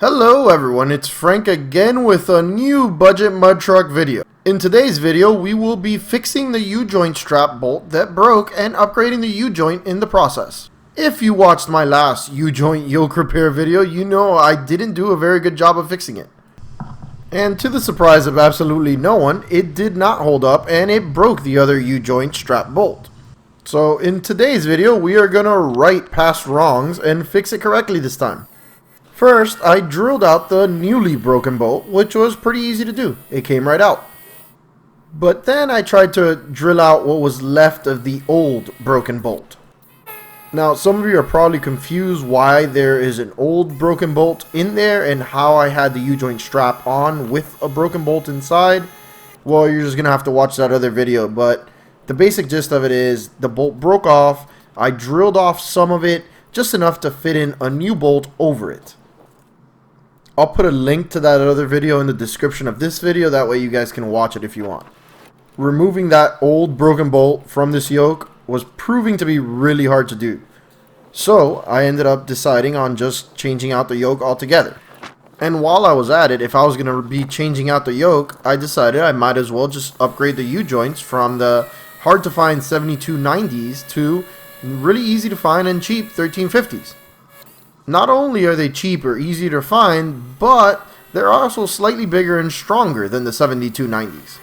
Hello everyone, it's Frank again with a new budget mud truck video. In today's video, we will be fixing the U-joint strap bolt that broke and upgrading the U-joint in the process. If you watched my last U-joint yoke repair video, you know I didn't do a very good job of fixing it. And to the surprise of absolutely no one, it did not hold up and it broke the other U-joint strap bolt. So in today's video, we are gonna right past wrongs and fix it correctly this time. First, I drilled out the newly broken bolt, which was pretty easy to do. It came right out. But then I tried to drill out what was left of the old broken bolt. Now, some of you are probably confused why there is an old broken bolt in there and how I had the U-joint strap on with a broken bolt inside. Well, you're just going to have to watch that other video, but the basic gist of it is the bolt broke off. I drilled off some of it, just enough to fit in a new bolt over it. I'll put a link to that other video in the description of this video, that way you guys can watch it if you want. Removing that old broken bolt from this yoke was proving to be really hard to do. So I ended up deciding on just changing out the yoke altogether. And while I was at it, if I was going to be changing out the yoke, I decided I might as well just upgrade the U-joints from the hard to find 7290s to really easy to find and cheap 1350s. Not only are they cheaper, easier to find, but they're also slightly bigger and stronger than the 7290s.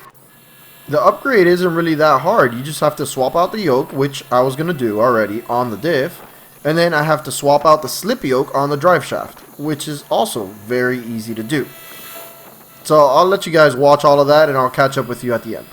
The upgrade isn't really that hard. You just have to swap out the yoke, which I was going to do already on the diff, and then I have to swap out the slip yoke on the drive shaft, which is also very easy to do. So I'll let you guys watch all of that and I'll catch up with you at the end.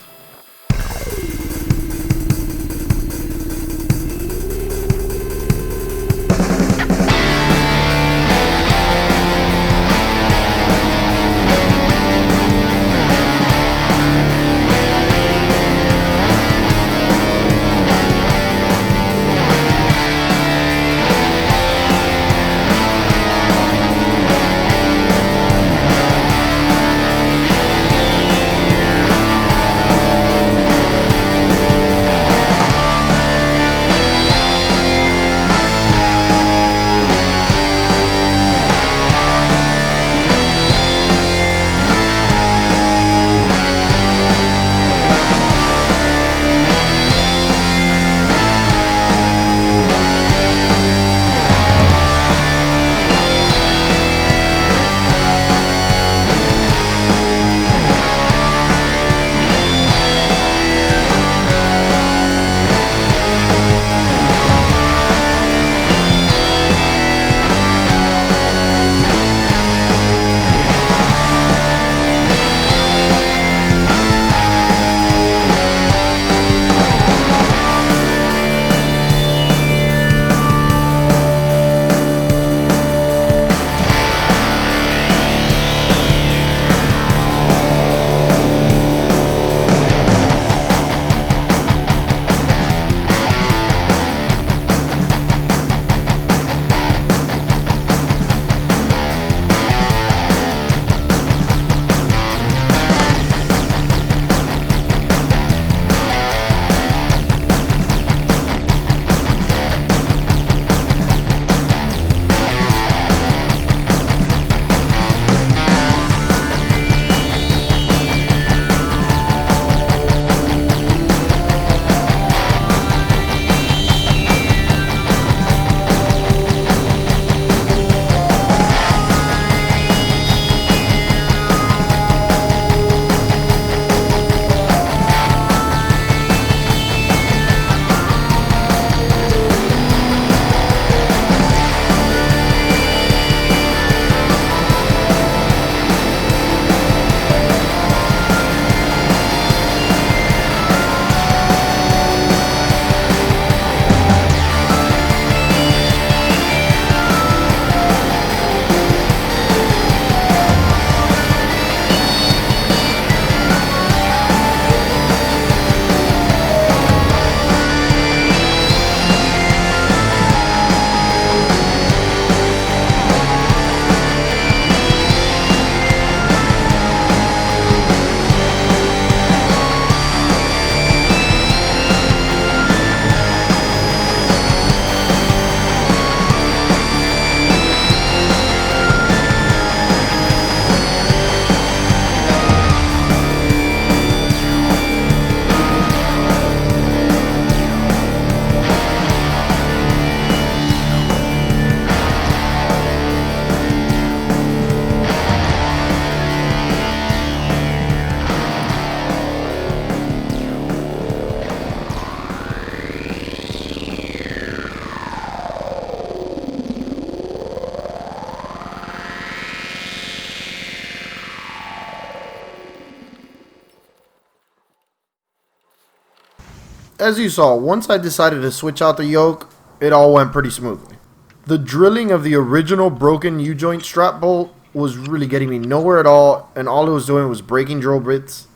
as you saw, once I decided to switch out the yoke, it all went pretty smoothly. The drilling of the original broken U-joint strap bolt was really getting me nowhere at all, and all it was doing was breaking drill bits,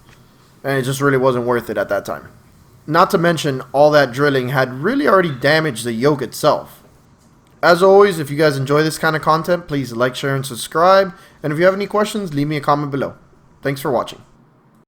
and it just really wasn't worth it at that time. Not to mention, all that drilling had really already damaged the yoke itself. As always, if you guys enjoy this kind of content, please like, share, and subscribe, and if you have any questions, leave me a comment below. Thanks for watching.